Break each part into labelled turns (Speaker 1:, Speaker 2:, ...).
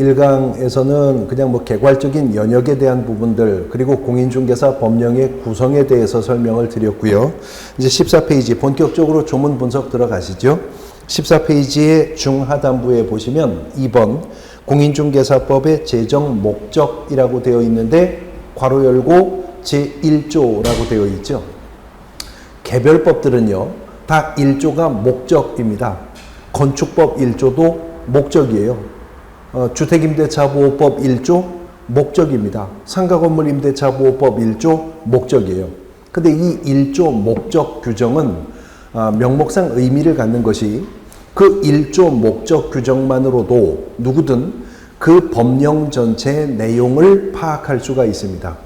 Speaker 1: 1강에서는 그냥 뭐 개괄적인 연역에 대한 부분들 그리고 공인중개사 법령의 구성에 대해서 설명을 드렸고요. 이제 14페이지 본격적으로 조문 분석 들어가시죠. 14페이지의 중하단부에 보시면 2번 공인중개사법의 제정 목적이라고 되어 있는데 괄호 열고 제1조라고 되어 있죠. 개별법들은요 다 1조가 목적입니다. 건축법 1조도 목적이에요. 주택임대차보호법 1조 목적입니다. 상가건물임대차보호법 1조 목적이에요. 근데 이 1조 목적 규정은 명목상 의미를 갖는 것이 그 1조 목적 규정만으로도 누구든 그 법령 전체의 내용을 파악할 수가 있습니다.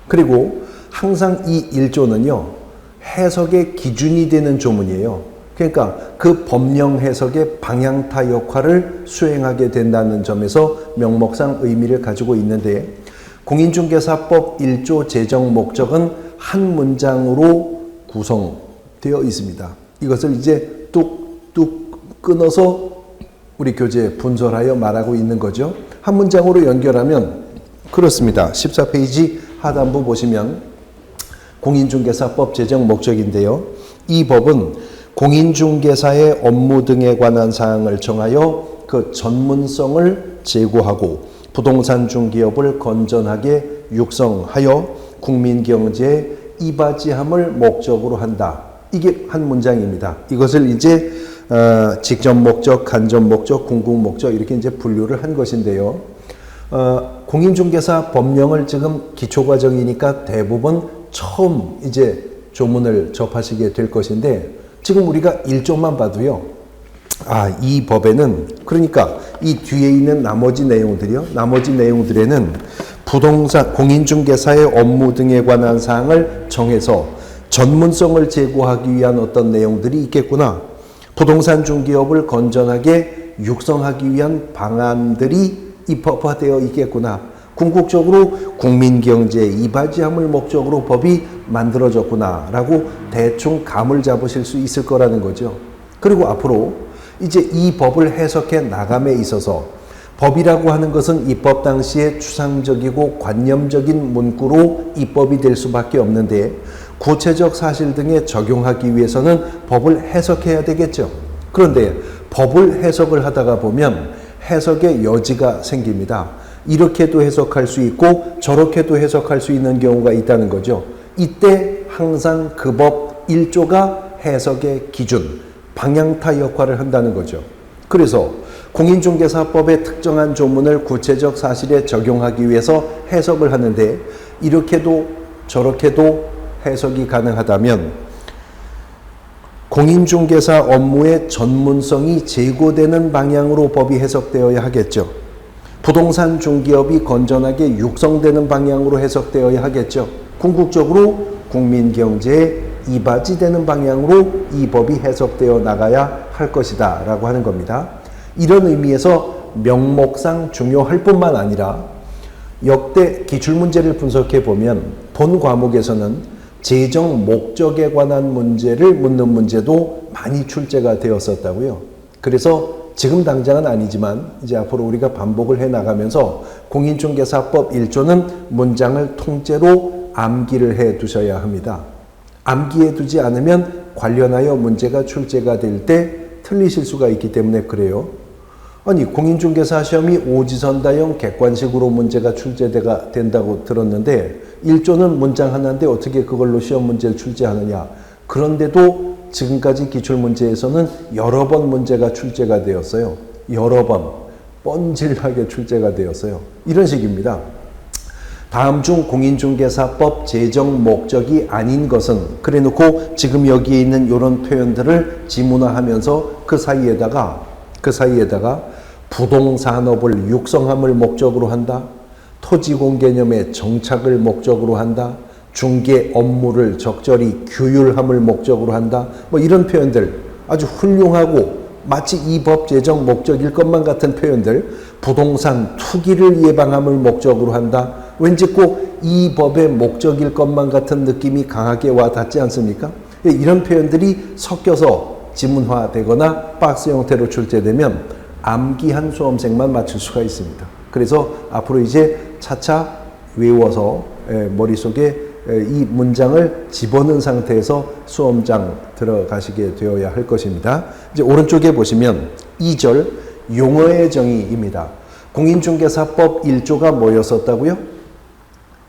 Speaker 1: 그리고 항상 이 1조는요 해석의 기준이 되는 조문이에요. 그러니까 그 법령 해석의 방향타 역할을 수행하게 된다는 점에서 명목상 의미를 가지고 있는데 공인중개사법 1조 제정 목적은 한 문장으로 구성되어 있습니다. 이것을 이제 뚝뚝 끊어서 우리 교재에 분설하여 말하고 있는 거죠. 한 문장으로 연결하면 그렇습니다. 14페이지 하단부 보시면 공인중개사법 제정 목적인데요. 이 법은 공인중개사의 업무 등에 관한 사항을 정하여 그 전문성을 제고하고 부동산 중개업을 건전하게 육성하여 국민경제에 이바지함을 목적으로 한다. 이게 한 문장입니다. 이것을 이제 직접 목적, 간접 목적, 궁극 목적 이렇게 이제 분류를 한 것인데요. 공인중개사 법령을 지금 기초과정이니까 대부분 처음 이제 조문을 접하시게 될 것인데 지금 우리가 1조만 봐도요. 이 법에는 그러니까 이 뒤에 있는 나머지 내용들이요. 나머지 내용들에는 부동산 공인중개사의 업무 등에 관한 사항을 정해서 전문성을 제고하기 위한 어떤 내용들이 있겠구나. 부동산 중개업을 건전하게 육성하기 위한 방안들이 입법화되어 있겠구나. 궁극적으로 국민경제에 이바지함을 목적으로 법이 만들어졌구나 라고 대충 감을 잡으실 수 있을 거라는 거죠. 그리고 앞으로 이제 이 법을 해석해 나감에 있어서 법이라고 하는 것은 입법 당시에 추상적이고 관념적인 문구로 입법이 될 수밖에 없는데 구체적 사실 등에 적용하기 위해서는 법을 해석해야 되겠죠. 그런데 법을 해석을 하다가 보면 해석의 여지가 생깁니다. 이렇게도 해석할 수 있고 저렇게도 해석할 수 있는 경우가 있다는 거죠. 이때 항상 그 법 1조가 해석의 기준, 방향타 역할을 한다는 거죠. 그래서 공인중개사법의 특정한 조문을 구체적 사실에 적용하기 위해서 해석을 하는데 이렇게도 저렇게도 해석이 가능하다면 공인중개사 업무의 전문성이 제고되는 방향으로 법이 해석되어야 하겠죠. 부동산 중개업이 건전하게 육성되는 방향으로 해석되어야 하겠죠. 궁극적으로 국민경제에 이바지되는 방향으로 이 법이 해석되어 나가야 할 것이다 라고 하는 겁니다. 이런 의미에서 명목상 중요할 뿐만 아니라 역대 기출문제를 분석해 보면 본 과목에서는 제정 목적에 관한 문제를 묻는 문제도 많이 출제가 되었었다고요. 그래서 지금 당장은 아니지만 이제 앞으로 우리가 반복을 해 나가면서 공인중개사법 1조는 문장을 통째로 암기를 해 두셔야 합니다. 암기해 두지 않으면 관련하여 문제가 출제가 될 때 틀리실 수가 있기 때문에 그래요. 아니 공인중개사 시험이 오지선다형 객관식으로 문제가 출제가 된다고 들었는데 1조는 문장 하나인데 어떻게 그걸로 시험 문제를 출제하느냐. 그런데도 지금까지 기출문제에서는 여러 번 문제가 출제가 되었어요. 여러 번 뻔질하게 출제가 되었어요. 이런 식입니다. 다음 중 공인중개사법 제정 목적이 아닌 것은 그래 놓고 지금 여기에 있는 이런 표현들을 지문화하면서 그 사이에다가 부동산업을 육성함을 목적으로 한다. 토지공개념의 정착을 목적으로 한다. 중개 업무를 적절히 규율함을 목적으로 한다. 뭐 이런 표현들 아주 훌륭하고 마치 이 법 제정 목적일 것만 같은 표현들, 부동산 투기를 예방함을 목적으로 한다. 왠지 꼭 이 법의 목적일 것만 같은 느낌이 강하게 와 닿지 않습니까? 이런 표현들이 섞여서 지문화되거나 박스 형태로 출제되면 암기한 수험생만 맞출 수가 있습니다. 그래서 앞으로 이제 차차 외워서 머릿속에 이 문장을 집어넣은 상태에서 수험장 들어가시게 되어야 할 것입니다. 이제 오른쪽에 보시면 2절 용어의 정의입니다. 공인중개사법 1조가 뭐였었다고요?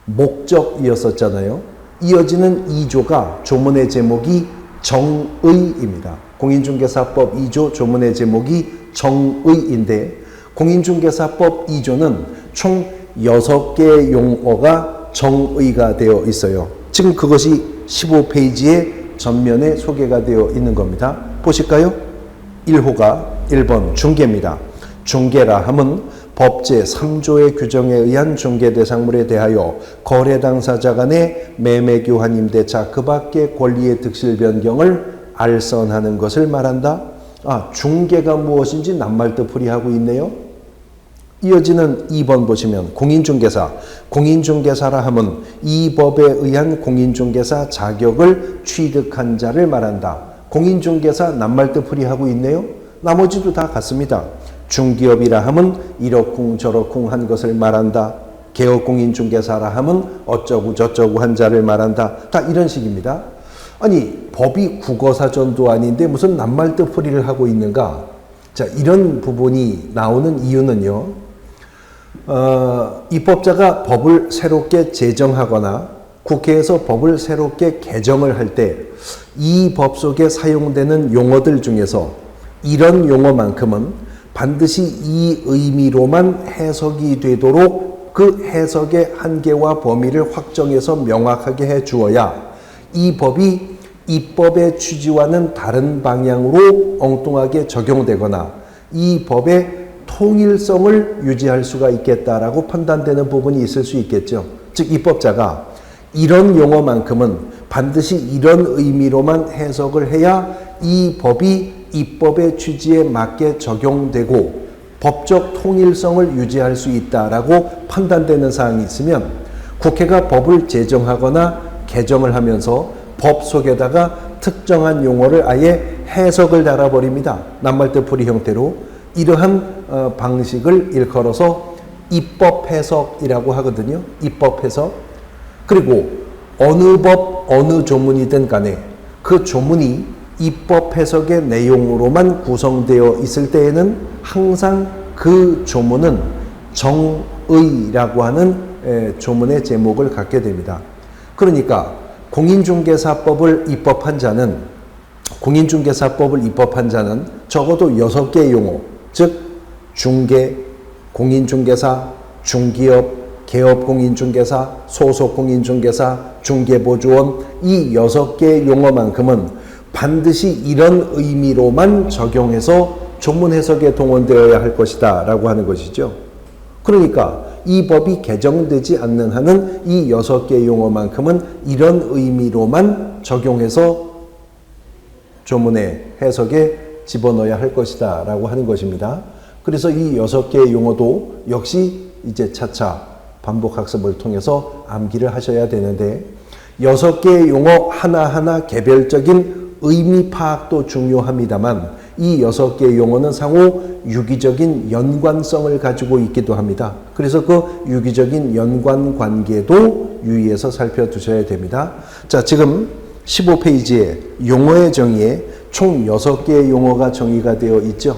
Speaker 1: 목적이었었잖아요. 이어지는 2조가 조문의 제목이 정의입니다. 공인중개사법 2조 조문의 제목이 정의인데 공인중개사법 2조는 총 6개의 용어가 정의가 되어 있어요. 지금 그것이 15페이지에 전면에 소개가 되어 있는 겁니다. 보실까요? 1호가 1번 중개입니다. 중개라 함은 법 제3조의 규정에 의한 중개대상물에 대하여 거래 당사자 간의 매매 교환 임대차 그 밖의 권리의 득실 변경을 알선하는 것을 말한다. 중개가 무엇인지 낱말뜻풀이하고 있네요. 이어지는 2번 보시면 공인중개사. 공인중개사라 함은 이 법에 의한 공인중개사 자격을 취득한 자를 말한다. 공인중개사 낱말뜻풀이하고 있네요. 나머지도 다 같습니다. 중기업이라 함은 이러쿵 저러쿵 한 것을 말한다. 개업공인중개사라 함은 어쩌고 저쩌고 한 자를 말한다. 다 이런 식입니다. 아니 법이 국어사전도 아닌데 무슨 낱말뜻풀이를 하고 있는가? 자, 이런 부분이 나오는 이유는요. 입법자가 법을 새롭게 제정하거나 국회에서 법을 새롭게 개정을 할 때 이 법 속에 사용되는 용어들 중에서 이런 용어만큼은 반드시 이 의미로만 해석이 되도록 그 해석의 한계와 범위를 확정해서 명확하게 해 주어야 이 법이 입법의 취지와는 다른 방향으로 엉뚱하게 적용되거나 이 법의 통일성을 유지할 수가 있겠다라고 판단되는 부분이 있을 수 있겠죠. 즉 입법자가 이런 용어만큼은 반드시 이런 의미로만 해석을 해야 이 법이 입법의 취지에 맞게 적용되고 법적 통일성을 유지할 수 있다라고 판단되는 사항이 있으면 국회가 법을 제정하거나 개정을 하면서 법 속에다가 특정한 용어를 아예 해석을 달아버립니다. 낱말뜻풀이 형태로. 이러한 방식을 일컬어서 입법 해석이라고 하거든요. 입법 해석. 그리고 어느 법, 어느 조문이든 간에 그 조문이 입법 해석의 내용으로만 구성되어 있을 때에는 항상 그 조문은 정의라고 하는 조문의 제목을 갖게 됩니다. 그러니까 공인중개사법을 입법한 자는 적어도 6개의 용어, 즉 중개, 공인중개사, 중기업, 개업공인중개사, 소속공인중개사, 중개보조원 이 6개의 용어만큼은 반드시 이런 의미로만 적용해서 조문 해석에 동원되어야 할 것이다 라고 하는 것이죠. 그러니까 이 법이 개정되지 않는 한은 이 6개의 용어만큼은 이런 의미로만 적용해서 조문의 해석에 집어넣어야 할 것이다 라고 하는 것입니다. 그래서 이 6개의 용어도 역시 이제 차차 반복 학습을 통해서 암기를 하셔야 되는데 6개의 용어 하나하나 개별적인 의미 파악도 중요합니다만 이 6개의 용어는 상호 유기적인 연관성을 가지고 있기도 합니다. 그래서 그 유기적인 연관 관계도 유의해서 살펴두셔야 됩니다. 자, 지금 15페이지에 용어의 정의에 총 6개의 용어가 정의가 되어 있죠.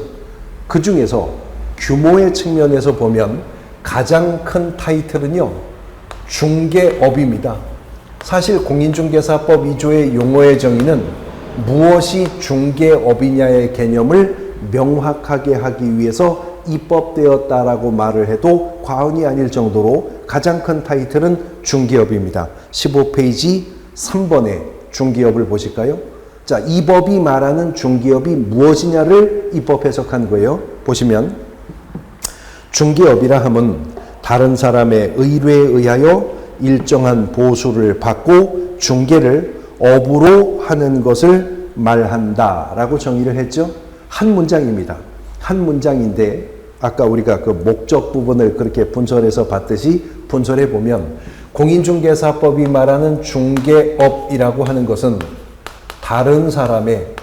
Speaker 1: 그 중에서 규모의 측면에서 보면 가장 큰 타이틀은요, 중개업입니다. 사실 공인중개사법 2조의 용어의 정의는 무엇이 중개업이냐의 개념을 명확하게 하기 위해서 입법되었다라고 말을 해도 과언이 아닐 정도로 가장 큰 타이틀은 중개업입니다. 15페이지 3번에 중개업을 보실까요? 자, 이 법이 말하는 중개업이 무엇이냐를 입법 해석한 거예요. 보시면 중개업이라 함은 다른 사람의 의뢰에 의하여 일정한 보수를 받고 중개를 업으로 하는 것을 말한다 라고 정의를 했죠. 한 문장입니다. 한 문장인데 아까 우리가 그 목적 부분을 그렇게 분설해서 봤듯이 분설해 보면 공인중개사법이 말하는 중개업이라고 하는 것은 다른 사람의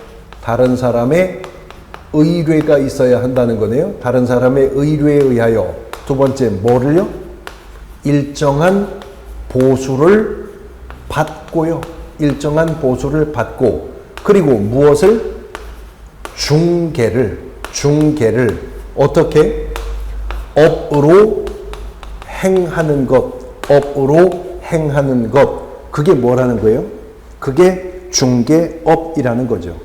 Speaker 1: 의뢰가 있어야 한다는 거네요. 다른 사람의 의뢰에 의하여 두 번째 뭐를요? 일정한 보수를 받고요. 일정한 보수를 받고 그리고 무엇을? 중개를 어떻게? 업으로 행하는 것, 업으로 행하는 것. 그게 뭐라는 거예요? 그게 중개업이라는 거죠.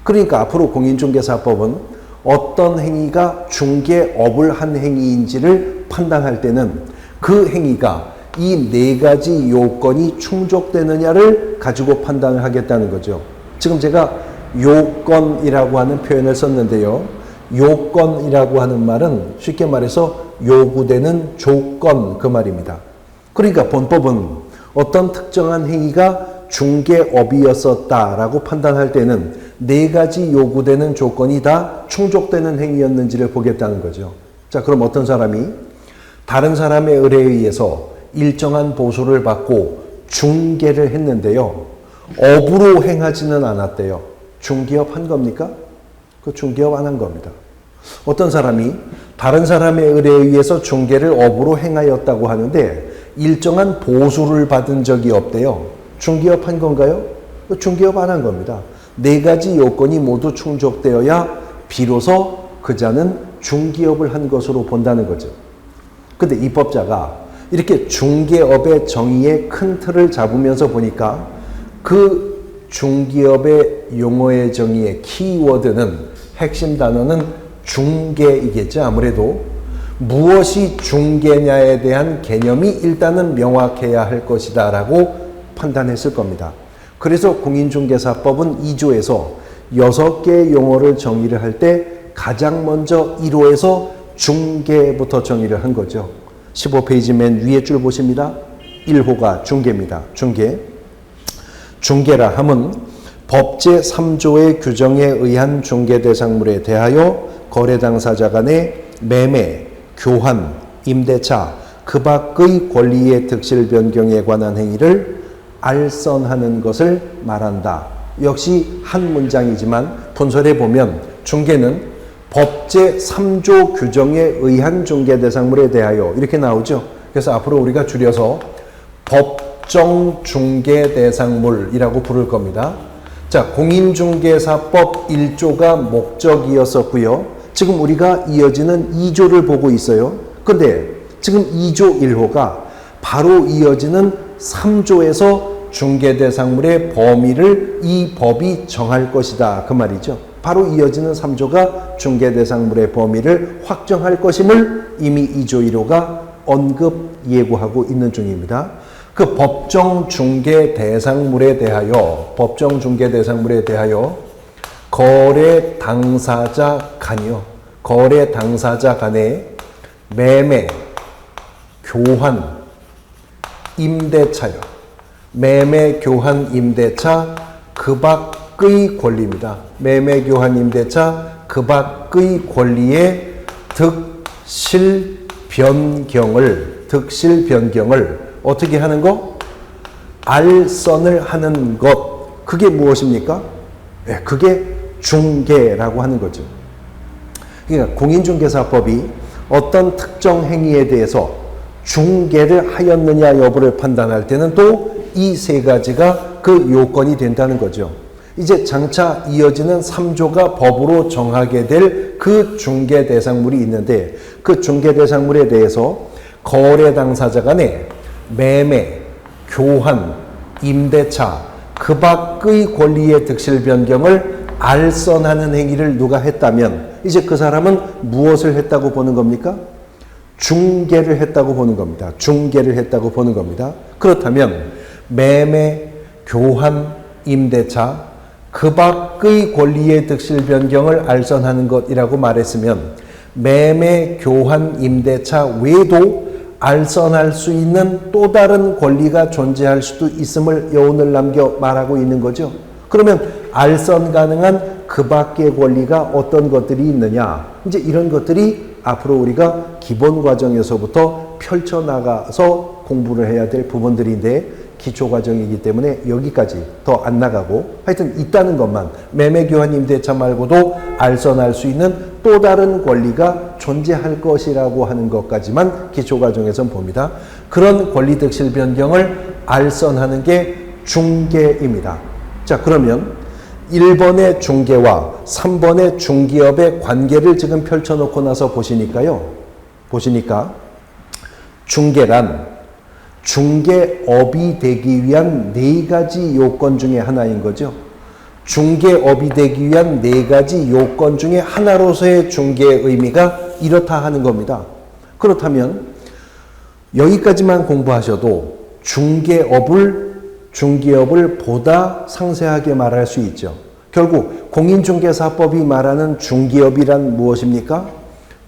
Speaker 1: 그러니까 앞으로 공인중개사법은 어떤 행위가 중개업을 한 행위인지를 판단할 때는 그 행위가 이 네 가지 요건이 충족되느냐를 가지고 판단을 하겠다는 거죠. 지금 제가 요건이라고 하는 표현을 썼는데요. 요건이라고 하는 말은 쉽게 말해서 요구되는 조건 그 말입니다. 그러니까 본법은 어떤 특정한 행위가 중개업이었었다라고 판단할 때는 네 가지 요구되는 조건이 다 충족되는 행위였는지를 보겠다는 거죠. 자, 그럼 어떤 사람이 다른 사람의 의뢰에 의해서 일정한 보수를 받고 중개를 했는데요. 업으로 행하지는 않았대요. 중개업 한 겁니까? 그 중개업 안 한 겁니다. 어떤 사람이 다른 사람의 의뢰에 의해서 중개를 업으로 행하였다고 하는데 일정한 보수를 받은 적이 없대요. 중개업 한 건가요? 중개업 안 한 겁니다. 네 가지 요건이 모두 충족되어야 비로소 그자는 중개업을 한 것으로 본다는 거죠. 근데 입법자가 이렇게 중개업의 정의의 큰 틀을 잡으면서 보니까 그 중개업의 용어의 정의의 키워드는 핵심 단어는 중개이겠죠. 아무래도 무엇이 중개냐에 대한 개념이 일단은 명확해야 할 것이다 라고 판단했을 겁니다. 그래서 공인중개사법은 2조에서 6개의 용어를 정의를 할 때 가장 먼저 1호에서 중개부터 정의를 한 거죠. 15페이지 맨 위에 줄 보십니다. 1호가 중개입니다. 중개라 함은 법 제3조의 규정에 의한 중개대상물에 대하여 거래 당사자 간의 매매, 교환, 임대차, 그 밖의 권리의 득실 변경에 관한 행위를 알선하는 것을 말한다. 역시 한 문장이지만 본설에 보면 중개는 법 제3조 규정에 의한 중개대상물에 대하여 이렇게 나오죠. 그래서 앞으로 우리가 줄여서 법정 중개대상물이라고 부를 겁니다. 자, 공인중개사법 1조가 목적이었었고요. 지금 우리가 이어지는 2조를 보고 있어요. 근데 지금 2조 1호가 바로 이어지는 3조에서 중개대상물의 범위를 이 법이 정할 것이다. 그 말이죠. 바로 이어지는 3조가 중개대상물의 범위를 확정할 것임을 이미 2조 1호가 언급 예고하고 있는 중입니다. 그 법정 중개대상물에 대하여 거래 당사자 간의 매매, 교환, 임대차요. 매매, 교환, 임대차 그 밖의 권리입니다. 매매, 교환, 임대차 그 밖의 권리의 득실 변경을 어떻게 하는 거? 알선을 하는 것. 그게 무엇입니까? 네, 그게 중개라고 하는 거죠. 그러니까 공인중개사법이 어떤 특정 행위에 대해서 중개를 하였느냐 여부를 판단할 때는 또 이 세 가지가 그 요건이 된다는 거죠. 이제 장차 이어지는 3조가 법으로 정하게 될 그 중개 대상물이 있는데 그 중개 대상물에 대해서 거래 당사자 간의 매매, 교환, 임대차 그 밖의 권리의 득실 변경을 알선하는 행위를 누가 했다면 이제 그 사람은 무엇을 했다고 보는 겁니까? 중개를 했다고 보는 겁니다. 그렇다면 매매, 교환, 임대차 그 밖의 권리의 득실 변경을 알선하는 것이라고 말했으면 매매, 교환, 임대차 외에도 알선할 수 있는 또 다른 권리가 존재할 수도 있음을 여운을 남겨 말하고 있는 거죠. 그러면 알선 가능한 그 밖의 권리가 어떤 것들이 있느냐? 이제 이런 것들이 앞으로 우리가 기본 과정에서부터 펼쳐나가서 공부를 해야 될 부분들인데 기초과정이기 때문에 여기까지 더 안 나가고 하여튼 있다는 것만 매매교환 임대차 말고도 알선할 수 있는 또 다른 권리가 존재할 것이라고 하는 것까지만 기초과정에선 봅니다. 그런 권리득실 변경을 알선하는 게 중개입니다. 자, 그러면 1번의 중개와 3번의 중기업의 관계를 지금 펼쳐놓고 나서 보시니까 중개란 중개업이 되기 위한 4가지 요건 중에 하나인 거죠. 중개업이 되기 위한 4가지 요건 중에 하나로서의 중개의 의미가 이렇다 하는 겁니다. 그렇다면 여기까지만 공부하셔도 중개업을 보다 상세하게 말할 수 있죠. 결국 공인중개사법이 말하는 중개업이란 무엇입니까?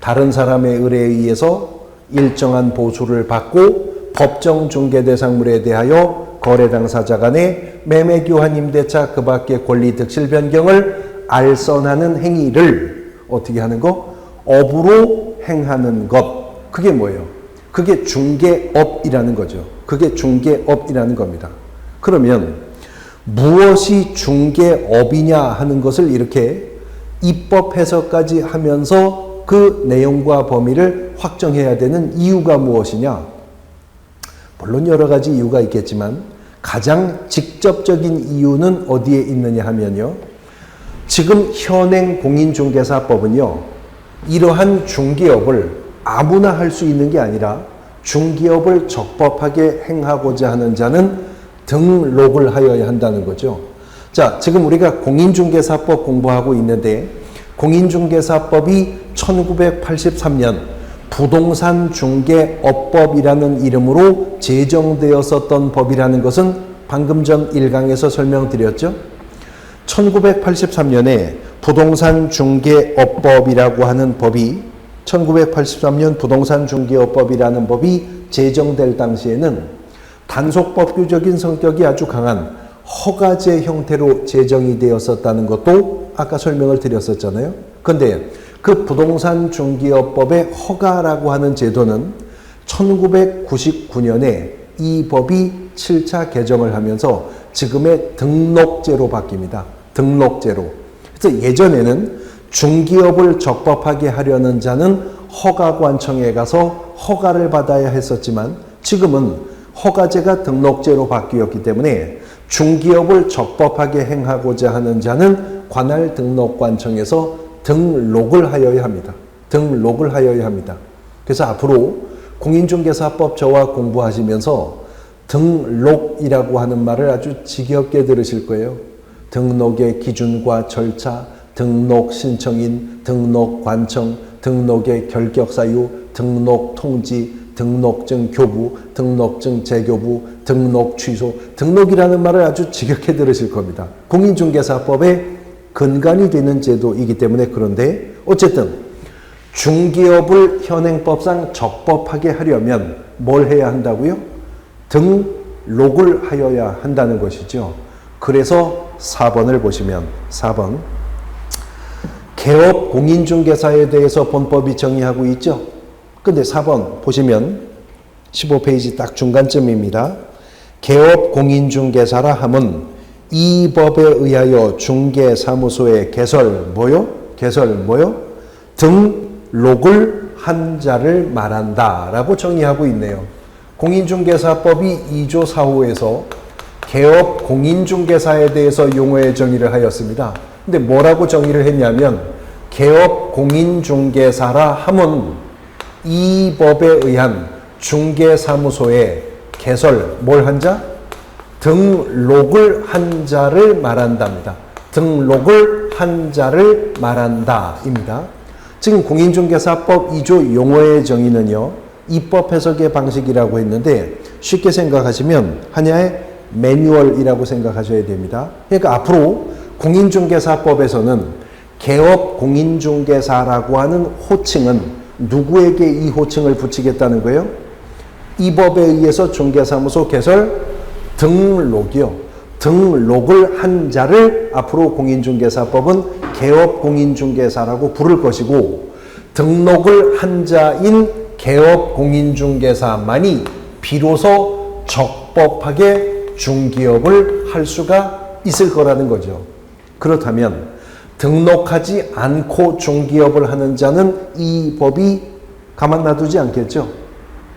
Speaker 1: 다른 사람의 의뢰에 의해서 일정한 보수를 받고 법정 중개 대상물에 대하여 거래 당사자 간의 매매 교환 임대차 그 밖의 권리 득실 변경을 알선하는 행위를 어떻게 하는 것? 업으로 행하는 것. 그게 뭐예요? 그게 중개업이라는 거죠. 그게 중개업이라는 겁니다. 그러면 무엇이 중개업이냐 하는 것을 이렇게 입법 해석까지 하면서 그 내용과 범위를 확정해야 되는 이유가 무엇이냐? 물론 여러 가지 이유가 있겠지만 가장 직접적인 이유는 어디에 있느냐 하면요. 지금 현행 공인중개사법은요. 이러한 중개업을 아무나 할 수 있는 게 아니라 중개업을 적법하게 행하고자 하는 자는 등록을 하여야 한다는 거죠. 자, 지금 우리가 공인중개사법 공부하고 있는데 공인중개사법이 1983년 부동산중개업법이라는 이름으로 제정되었었던 법이라는 것은 방금 전 1강에서 설명드렸죠. 1983년에 부동산중개업법이라고 하는 법이 1983년 부동산중개업법이라는 법이 제정될 당시에는 단속법규적인 성격이 아주 강한 허가제 형태로 제정이 되었었다는 것도 아까 설명을 드렸었잖아요. 그런데 그 부동산중개업법의 허가라고 하는 제도는 1999년에 이 법이 7차 개정을 하면서 지금의 등록제로 바뀝니다. 등록제로. 그래서 예전에는 중개업을 적법하게 하려는 자는 허가관청에 가서 허가를 받아야 했었지만 지금은 허가제가 등록제로 바뀌었기 때문에 중개업을 적법하게 행하고자 하는 자는 관할 등록관청에서 등록을 하여야 합니다. 등록을 하여야 합니다. 그래서 앞으로 공인중개사법 저와 공부하시면서 등록이라고 하는 말을 아주 지겹게 들으실 거예요. 등록의 기준과 절차, 등록 신청인, 등록 관청, 등록의 결격사유, 등록 통지, 등록증 교부, 등록증 재교부, 등록 취소, 등록이라는 말을 아주 지겹게 들으실 겁니다. 공인중개사법의 근간이 되는 제도이기 때문에 그런데 어쨌든 중개업을 현행법상 적법하게 하려면 뭘 해야 한다고요? 등록을 하여야 한다는 것이죠. 그래서 4번을 보시면 4번 개업 공인중개사에 대해서 본법이 정의하고 있죠. 근데 4번 보시면 15페이지 딱 중간쯤입니다. 개업 공인중개사라 함은 이 법에 의하여 중개사무소의 개설 뭐요? 등록을 한 자를 말한다 라고 정의하고 있네요. 공인중개사법이 2조 4호에서 개업 공인중개사에 대해서 용어의 정의를 하였습니다. 근데 뭐라고 정의를 했냐면 개업 공인중개사라 함은 이 법에 의한 중개사무소의 개설 뭘 한 자? 등록을 한 자를 말한답니다. 등록을 한 자를 말한다입니다. 지금 공인중개사법 2조 용어의 정의는요. 입법 해석의 방식이라고 했는데 쉽게 생각하시면 하나의 매뉴얼이라고 생각하셔야 됩니다. 그러니까 앞으로 공인중개사법에서는 개업 공인중개사라고 하는 호칭은 누구에게 이 호칭을 붙이겠다는 거예요? 이 법에 의해서 중개사무소 개설 등록이요. 등록을 한 자를 앞으로 공인중개사법은 개업 공인중개사라고 부를 것이고 등록을 한 자인 개업 공인중개사만이 비로소 적법하게 중기업을 할 수가 있을 거라는 거죠. 그렇다면 등록하지 않고 중기업을 하는 자는 이 법이 가만 놔두지 않겠죠.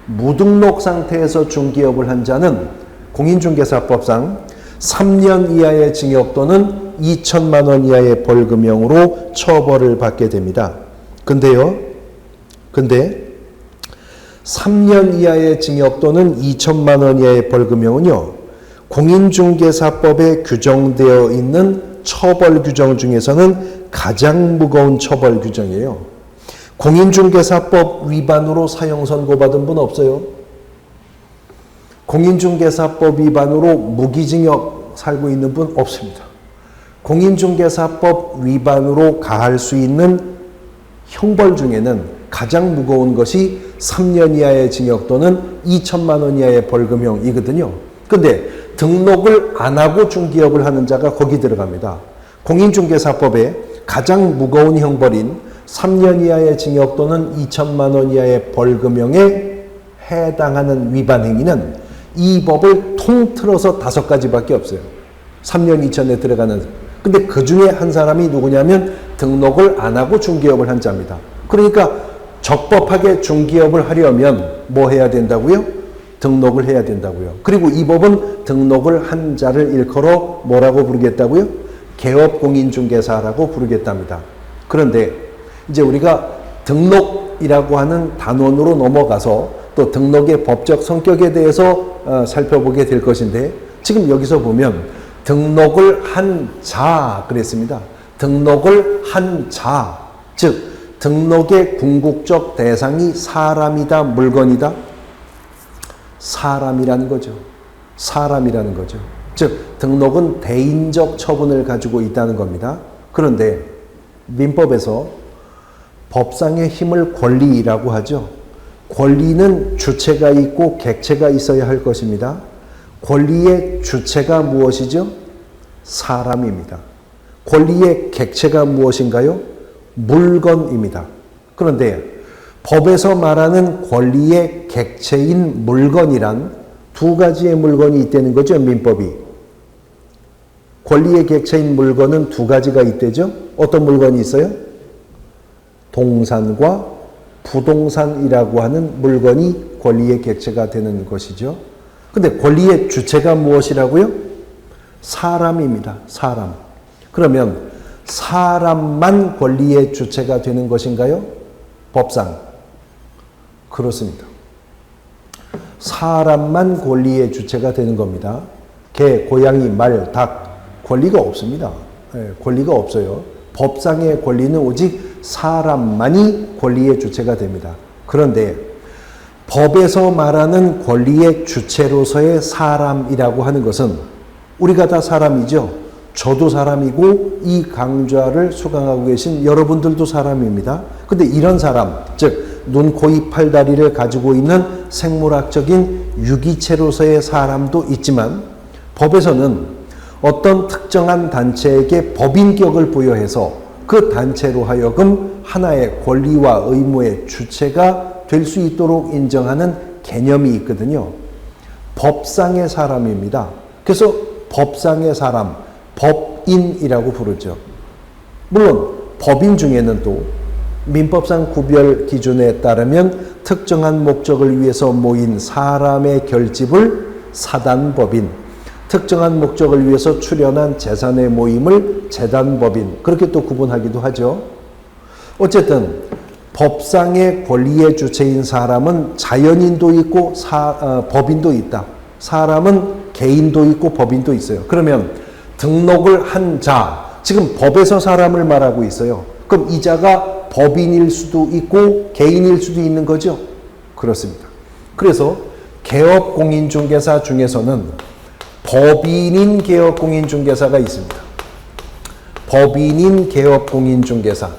Speaker 1: 무등록 상태에서 중기업을 한 자는 공인중개사법상 3년 이하의 징역 또는 2천만 원 이하의 벌금형으로 처벌을 받게 됩니다. 근데 3년 이하의 징역 또는 2천만 원 이하의 벌금형은요, 공인중개사법에 규정되어 있는 처벌 규정 중에서는 가장 무거운 처벌 규정이에요. 공인중개사법 위반으로 사형 선고받은 분 없어요? 공인중개사법 위반으로 무기징역 살고 있는 분 없습니다. 공인중개사법 위반으로 가할 수 있는 형벌 중에는 가장 무거운 것이 3년 이하의 징역 또는 2천만 원 이하의 벌금형이거든요. 근데 등록을 안 하고 중기업을 하는 자가 거기 들어갑니다. 공인중개사법에 가장 무거운 형벌인 3년 이하의 징역 또는 2천만 원 이하의 벌금형에 해당하는 위반 행위는 이 법을 통틀어서 5가지밖에 없어요. 3년 2천에 들어가는. 근데 그 중에 한 사람이 누구냐면 등록을 안 하고 중기업을 한 자입니다. 그러니까 적법하게 중기업을 하려면 뭐 해야 된다고요? 등록을 해야 된다고요. 그리고 이 법은 등록을 한 자를 일컬어 뭐라고 부르겠다고요? 개업공인중개사라고 부르겠답니다. 그런데 이제 우리가 등록이라고 하는 단원으로 넘어가서 또 등록의 법적 성격에 대해서 살펴보게 될 것인데, 지금 여기서 보면 등록을 한 자 그랬습니다. 등록을 한 자, 즉 등록의 궁극적 대상이 사람이다, 물건이다? 사람이라는 거죠. 사람이라는 거죠. 즉 등록은 대인적 처분을 가지고 있다는 겁니다. 그런데 민법에서 법상의 힘을 권리라고 하죠. 권리는 주체가 있고 객체가 있어야 할 것입니다. 권리의 주체가 무엇이죠? 사람입니다. 권리의 객체가 무엇인가요? 물건입니다. 그런데 법에서 말하는 권리의 객체인 물건이란 2가지의 물건이 있다는 거죠, 민법이. 권리의 객체인 물건은 2가지가 있대죠. 어떤 물건이 있어요? 동산과 부동산이라고 하는 물건이 권리의 객체가 되는 것이죠. 근데 권리의 주체가 무엇이라고요? 사람입니다. 사람. 그러면 사람만 권리의 주체가 되는 것인가요? 법상. 그렇습니다. 사람만 권리의 주체가 되는 겁니다. 개, 고양이, 말, 닭 권리가 없습니다. 권리가 없어요. 법상의 권리는 오직 사람만이 권리의 주체가 됩니다. 그런데 법에서 말하는 권리의 주체로서의 사람이라고 하는 것은 우리가 다 사람이죠. 저도 사람이고 이 강좌를 수강하고 계신 여러분들도 사람입니다. 근데 이런 사람, 즉 눈, 코, 입, 팔, 다리를 가지고 있는 생물학적인 유기체로서의 사람도 있지만 법에서는 어떤 특정한 단체에게 법인격을 부여해서 그 단체로 하여금 하나의 권리와 의무의 주체가 될 수 있도록 인정하는 개념이 있거든요. 법상의 사람입니다. 그래서 법상의 사람, 법인이라고 부르죠. 물론 법인 중에는 또 민법상 구별 기준에 따르면 특정한 목적을 위해서 모인 사람의 결집을 사단법인, 특정한 목적을 위해서 출연한 재산의 모임을 재단법인, 그렇게 또 구분하기도 하죠. 어쨌든 법상의 권리의 주체인 사람은 자연인도 있고 법인도 있다. 사람은 개인도 있고 법인도 있어요. 그러면 등록을 한 자, 지금 법에서 사람을 말하고 있어요. 그럼 이 자가 법인일 수도 있고 개인일 수도 있는 거죠? 그렇습니다. 그래서 개업공인중개사 중에서는 법인인 개업공인중개사가 있습니다. 법인인 개업공인중개사.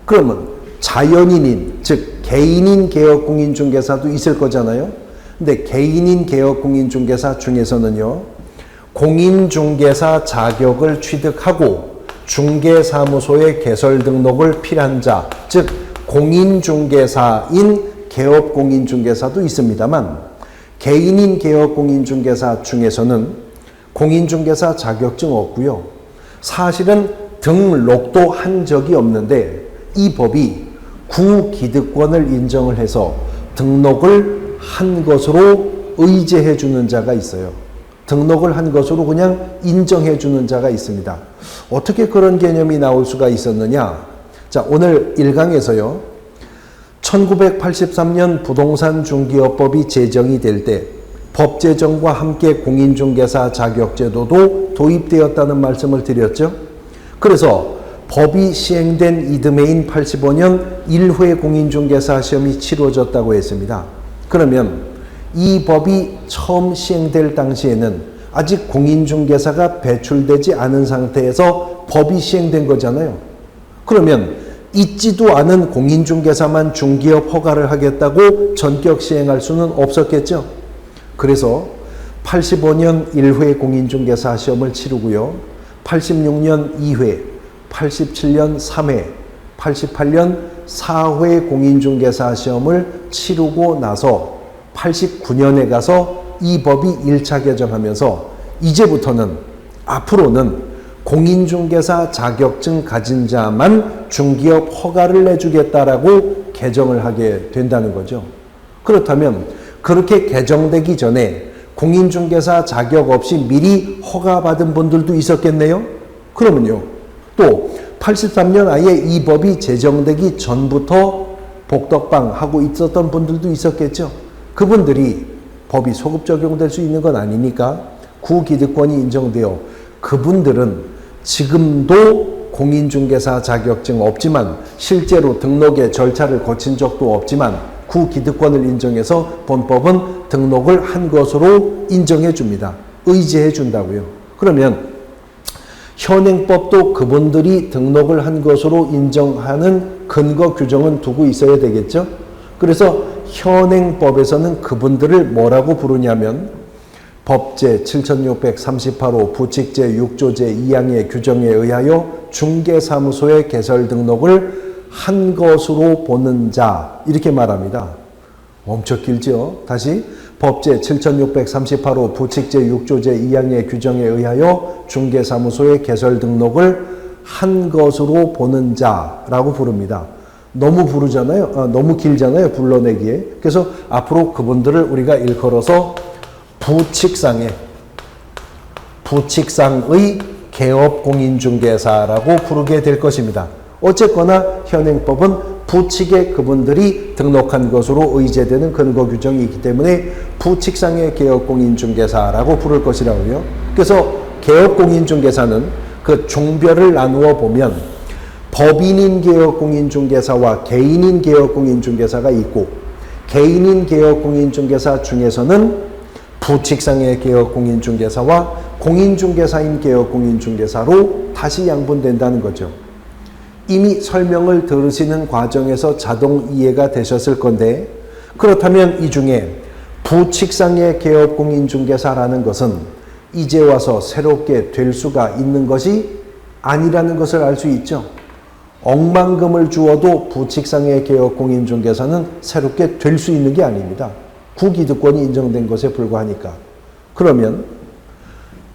Speaker 1: 그러면 자연인인, 즉 개인인 개업공인중개사도 있을 거잖아요. 근데 개인인 개업공인중개사 중에서는요, 공인중개사 자격을 취득하고 중개사무소의 개설 등록을 필한 자, 즉 공인중개사인 개업공인중개사도 있습니다만, 개인인 개업공인중개사 중에서는 공인중개사 자격증 없고요. 사실은 등록도 한 적이 없는데 이 법이 구기득권을 인정을 해서 등록을 한 것으로 의제해 주는 자가 있어요. 등록을 한 것으로 그냥 인정해 주는 자가 있습니다. 어떻게 그런 개념이 나올 수가 있었느냐? 자, 오늘 1강에서요. 1983년 부동산 중개업법이 제정이 될 때 법 제정과 함께 공인중개사 자격제도도 도입되었다는 말씀을 드렸죠. 그래서 법이 시행된 이듬해인 85년 1회 공인중개사 시험이 치러졌다고 했습니다. 그러면 이 법이 처음 시행될 당시에는 아직 공인중개사가 배출되지 않은 상태에서 법이 시행된 거잖아요. 그러면 있지도 않은 공인중개사만 중개업 허가를 하겠다고 전격 시행할 수는 없었겠죠. 그래서 85년 1회 공인중개사 시험을 치르고요. 86년 2회, 87년 3회, 88년 4회 공인중개사 시험을 치르고 나서 89년에 가서 이 법이 1차 개정하면서 이제부터는 앞으로는 공인중개사 자격증 가진 자만 중개업 허가를 내주겠다라고 개정을 하게 된다는 거죠. 그렇다면 그렇게 개정되기 전에 공인중개사 자격 없이 미리 허가받은 분들도 있었겠네요. 그러면요. 또 83년 아예 이 법이 제정되기 전부터 복덕방 하고 있었던 분들도 있었겠죠. 그분들이 법이 소급 적용될 수 있는 건 아니니까 구기득권이 인정되어 그분들은 지금도 공인중개사 자격증 없지만 실제로 등록의 절차를 거친 적도 없지만 구기득권을 인정해서 본법은 등록을 한 것으로 인정해 줍니다. 의지해 준다고요. 그러면 현행법도 그분들이 등록을 한 것으로 인정하는 근거 규정은 두고 있어야 되겠죠. 그래서 현행법에서는 그분들을 뭐라고 부르냐면 법제 7638호 부칙제 6조 제2항의 규정에 의하여 중개사무소의 개설 등록을 한 것으로 보는 자 이렇게 말합니다. 엄청 길죠. 다시 법제 7638호 부칙제 6조 제2항의 규정에 의하여 중개사무소의 개설 등록을 한 것으로 보는 자라고 부릅니다. 너무 부르잖아요. 너무 길잖아요. 불러내기에. 그래서 앞으로 그분들을 우리가 일컬어서 부칙상의 개업공인중개사라고 부르게 될 것입니다. 어쨌거나 현행법은 부칙에 그분들이 등록한 것으로 의제되는 근거 규정이 있기 때문에 부칙상의 개업공인중개사라고 부를 것이라고요. 그래서 개업공인중개사는 그 종별을 나누어 보면 법인인 개업공인중개사와 개인인 개업공인중개사가 있고 개인인 개업공인중개사 중에서는 부칙상의 개업공인중개사와 공인중개사인 개업공인중개사로 다시 양분된다는 거죠. 이미 설명을 들으시는 과정에서 자동 이해가 되셨을 건데 그렇다면 이 중에 부칙상의 개업공인중개사라는 것은 이제 와서 새롭게 될 수가 있는 것이 아니라는 것을 알 수 있죠. 억만금을 주어도 부칙상의 개업공인중개사는 새롭게 될 수 있는 게 아닙니다. 구기득권이 인정된 것에 불과하니까. 그러면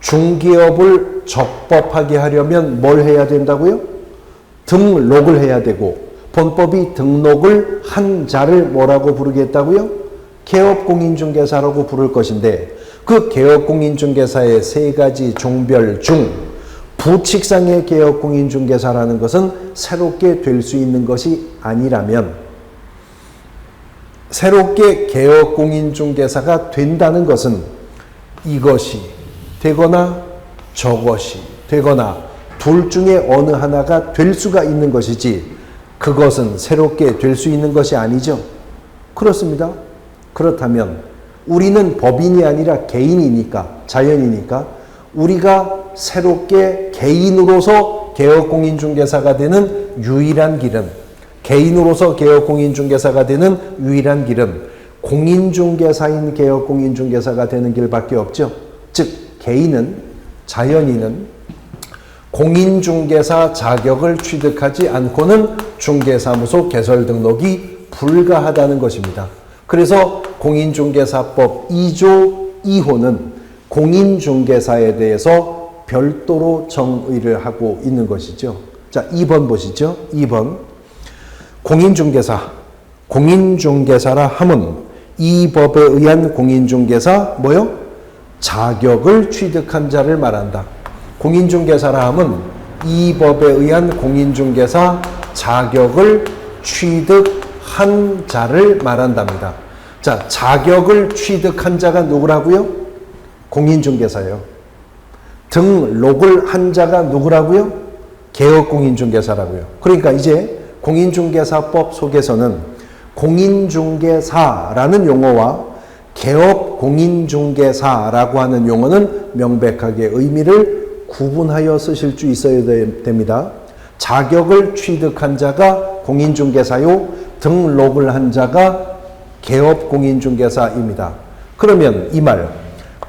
Speaker 1: 중개업을 적법하게 하려면 뭘 해야 된다고요? 등록을 해야 되고 본법이 등록을 한 자를 뭐라고 부르겠다고요? 개업공인중개사라고 부를 것인데 그 개업공인중개사의 세 가지 종별 중 부칙상의 개업공인중개사라는 것은 새롭게 될 수 있는 것이 아니라면 새롭게 개업공인중개사가 된다는 것은 이것이 되거나 저것이 되거나 둘 중에 어느 하나가 될 수가 있는 것이지 그것은 새롭게 될 수 있는 것이 아니죠. 그렇습니다. 그렇다면 우리는 법인이 아니라 개인이니까 자연이니까 우리가 새롭게 개인으로서 개업공인중개사가 되는 유일한 길은 개인으로서 개업공인중개사가 되는 유일한 길은 공인중개사인 개업공인중개사가 되는 길밖에 없죠. 즉 개인은 자연인은 공인중개사 자격을 취득하지 않고는 중개사무소 개설 등록이 불가하다는 것입니다. 그래서 공인중개사법 2조 2호는 공인중개사에 대해서 별도로 정의를 하고 있는 것이죠. 자, 2번 보시죠. 2번. 공인중개사라 함은 이 법에 의한 공인중개사 뭐요? 자격을 취득한 자를 말한다. 공인중개사라 함은 이 법에 의한 공인중개사 자격을 취득한 자를 말한답니다. 자, 자격을 취득한 자가 누구라고요? 공인중개사예요. 등록을 한 자가 누구라고요? 개업공인중개사라고요. 그러니까 이제 공인중개사법 속에서는 공인중개사라는 용어와 개업공인중개사라고 하는 용어는 명백하게 의미를 구분하여 쓰실 수 있어야 됩니다. 자격을 취득한 자가 공인중개사요, 등록을 한 자가 개업공인중개사입니다. 그러면 이 말,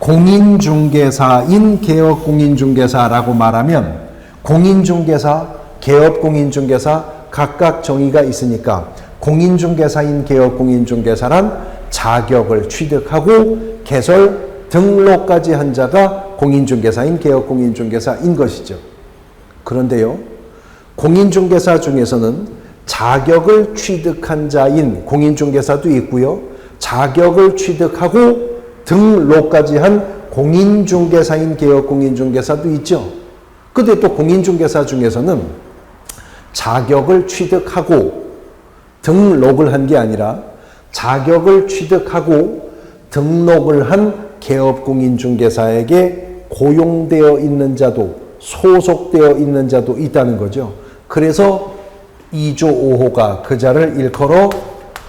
Speaker 1: 공인중개사인 개업공인중개사라고 말하면 공인중개사, 개업공인중개사 각각 정의가 있으니까 공인중개사인 개업공인중개사란 자격을 취득하고 개설, 등록까지 한 자가 공인중개사인 개업공인중개사인 것이죠. 그런데요, 공인중개사 중에서는 자격을 취득한 자인 공인중개사도 있고요, 자격을 취득하고 등록까지 한 공인중개사인 개업공인중개사도 있죠. 근데 또 공인중개사 중에서는 자격을 취득하고 등록을 한 게 아니라 자격을 취득하고 등록을 한 개업공인중개사에게 고용되어 있는 자도 소속되어 있는 자도 있다는 거죠. 그래서 2조 5호가 그 자를 일컬어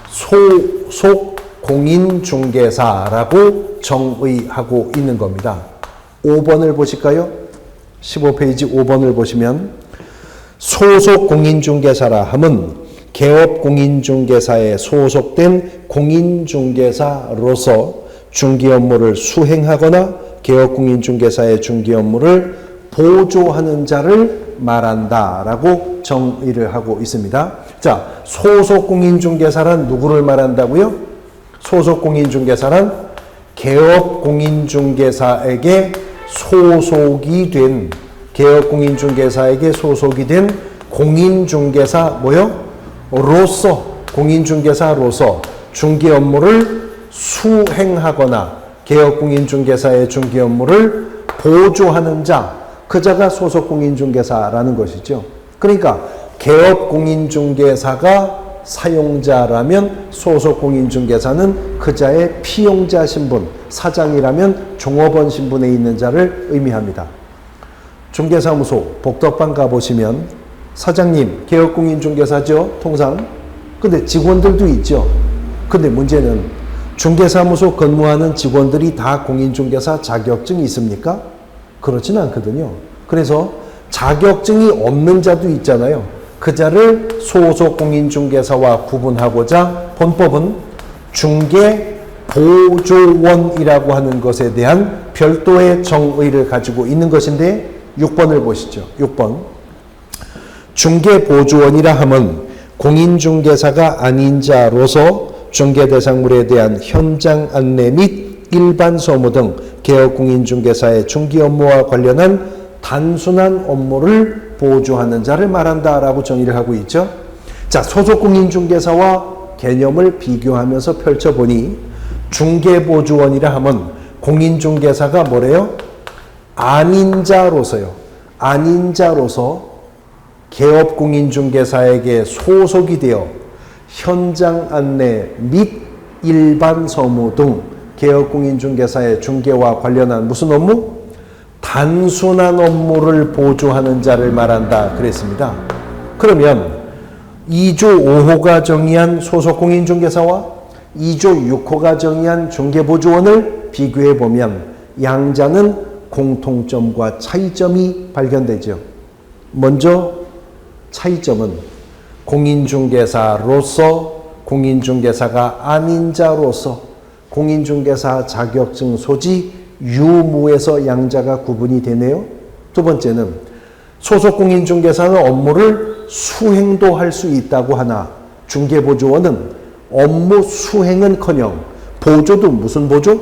Speaker 1: 소속 공인중개사라고 정의하고 있는 겁니다. 5번을 보실까요? 15페이지 5번을 보시면 소속 공인중개사라 함은 개업공인중개사에 소속된 공인중개사로서 중개 업무를 수행하거나 개업공인중개사의 중개 업무를 보조하는 자를 말한다라고 정의를 하고 있습니다. 자, 소속공인중개사란 누구를 말한다고요? 소속공인중개사란 개업공인중개사에게 소속이 된 공인중개사로서 공인중개사로서 중개 업무를 수행하거나 개업공인중개사의 중개 업무를 보조하는 자, 그 자가 소속공인중개사라는 것이죠. 그러니까 개업공인중개사가 사용자라면 소속공인중개사는 그 자의 피용자 신분, 사장이라면 종업원 신분에 있는 자를 의미합니다. 중개사무소, 복덕방 가보시면 사장님, 개업공인중개사죠, 통상. 근데 직원들도 있죠. 근데 문제는 중개사무소 근무하는 직원들이 다 공인중개사 자격증이 있습니까? 그렇지는 않거든요. 그래서 자격증이 없는 자도 있잖아요. 그 자를 소속공인중개사와 구분하고자 본법은 중개보조원이라고 하는 것에 대한 별도의 정의를 가지고 있는 것인데 6번을 보시죠. 6번. 중개보조원이라 함은 공인중개사가 아닌 자로서 중개대상물에 대한 현장 안내 및 일반 서무 등 개업공인중개사의 중개 업무와 관련한 단순한 업무를 보조하는 자를 말한다라고 정의를 하고 있죠. 자, 소속공인중개사와 개념을 비교하면서 펼쳐보니 중개보조원이라 함은 공인중개사가 뭐래요? 아닌 자로서 개업공인중개사에게 소속이 되어 현장 안내 및 일반 서무 등 개업공인중개사의 중개와 관련한 무슨 업무? 단순한 업무를 보조하는 자를 말한다 그랬습니다. 그러면 2조 5호가 정의한 소속공인중개사와 2조 6호가 정의한 중개보조원을 비교해보면 양자는 공통점과 차이점이 발견되죠. 먼저 차이점은 공인중개사로서 공인중개사가 아닌 자로서 공인중개사 자격증 소지 유무에서 양자가 구분이 되네요. 두 번째는 소속공인중개사는 업무를 수행도 할 수 있다고 하나 중개보조원은 업무 수행은커녕 보조도 무슨 보조?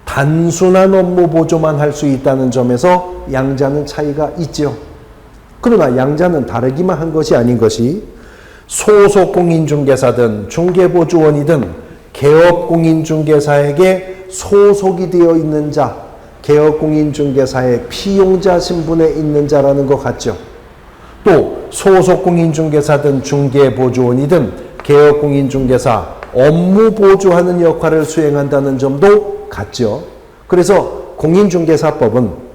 Speaker 1: 단순한 업무 보조만 할 수 있다는 점에서 양자는 차이가 있죠. 그러나 양자는 다르기만 한 것이 아닌 것이 소속 공인중개사든 중개보조원이든 개업공인중개사에게 소속이 되어 있는 자, 개업공인중개사의 피용자 신분에 있는 자라는 것 같죠. 또 소속공인중개사든 중개보조원이든 개업공인중개사 업무 보조하는 역할을 수행한다는 점도 같죠. 그래서 공인중개사법은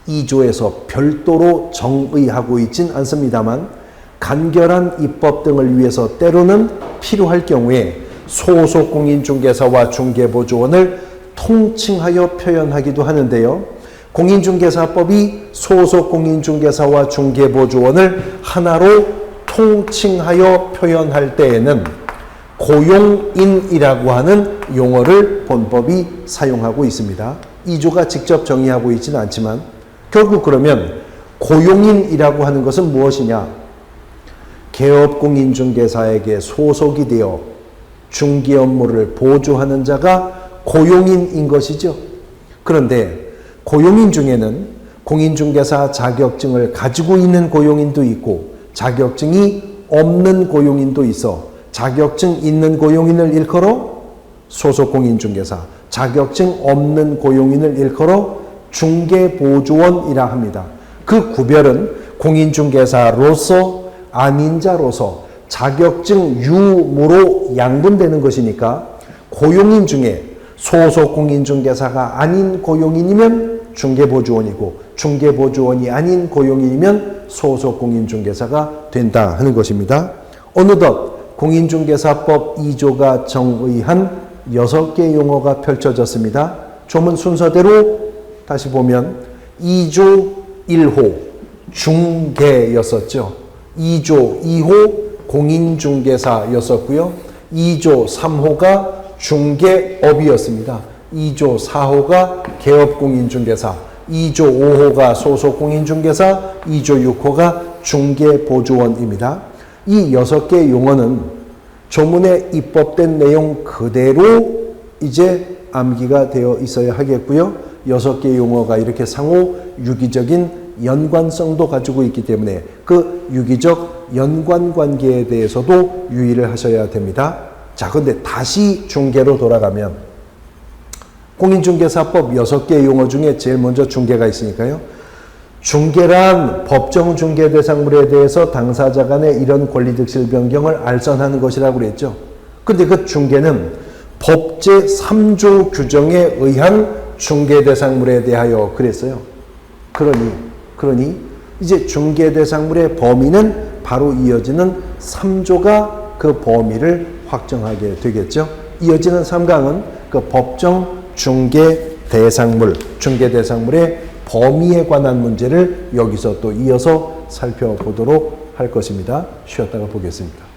Speaker 1: 2조에서 별도로 정의하고 있진 않습니다만 간결한 입법 등을 위해서 때로는 필요할 경우에 소속공인중개사와 중개보조원을 통칭하여 표현하기도 하는데요. 공인중개사법이 소속공인중개사와 중개보조원을 하나로 통칭하여 표현할 때에는 고용인이라고 하는 용어를 본법이 사용하고 있습니다. 2조가 직접 정의하고 있지는 않지만 결국 그러면 고용인이라고 하는 것은 무엇이냐? 개업공인중개사에게 소속이 되어 중개 업무를 보조하는 자가 고용인인 것이죠. 그런데 고용인 중에는 공인중개사 자격증을 가지고 있는 고용인도 있고 자격증이 없는 고용인도 있어 자격증 있는 고용인을 일컬어 소속공인중개사, 자격증 없는 고용인을 일컬어 중개보조원이라 합니다. 그 구별은 공인중개사로서 아닌 자로서 자격증 유무로 양분되는 것이니까 고용인 중에 소속공인중개사가 아닌 고용인이면 중개보조원이고 중개보조원이 아닌 고용인이면 소속공인중개사가 된다 하는 것입니다. 어느덧 공인중개사법 2조가 정의한 6개 용어가 펼쳐졌습니다. 조문 순서대로 다시 보면 2조 1호 중개였었죠. 2조 2호 공인중개사였었고요. 2조 3호가 중개업이었습니다. 2조 4호가 개업공인중개사, 2조 5호가 소속공인중개사, 2조 6호가 중개보조원입니다. 이 6개 용어는 조문에 입법된 내용 그대로 이제 암기가 되어 있어야 하겠고요. 6개 용어가 이렇게 상호 유기적인 연관성도 가지고 있기 때문에 그 유기적 연관 관계에 대해서도 유의를 하셔야 됩니다. 자, 근데 다시 중개로 돌아가면 공인중개사법 6개 용어 중에 제일 먼저 중개가 있으니까요. 중개란 법정 중개 대상물에 대해서 당사자 간의 이런 권리득실 변경을 알선하는 것이라고 그랬죠. 근데 그 중개는 법 제3조 규정에 의한 중개 대상물에 대하여 그랬어요. 그러니 이제 중개 대상물의 범위는 바로 이어지는 3조가 그 범위를 확정하게 되겠죠. 이어지는 3강은 그 법정 중개 대상물의 범위에 관한 문제를 여기서 또 이어서 살펴보도록 할 것입니다. 쉬었다가 보겠습니다.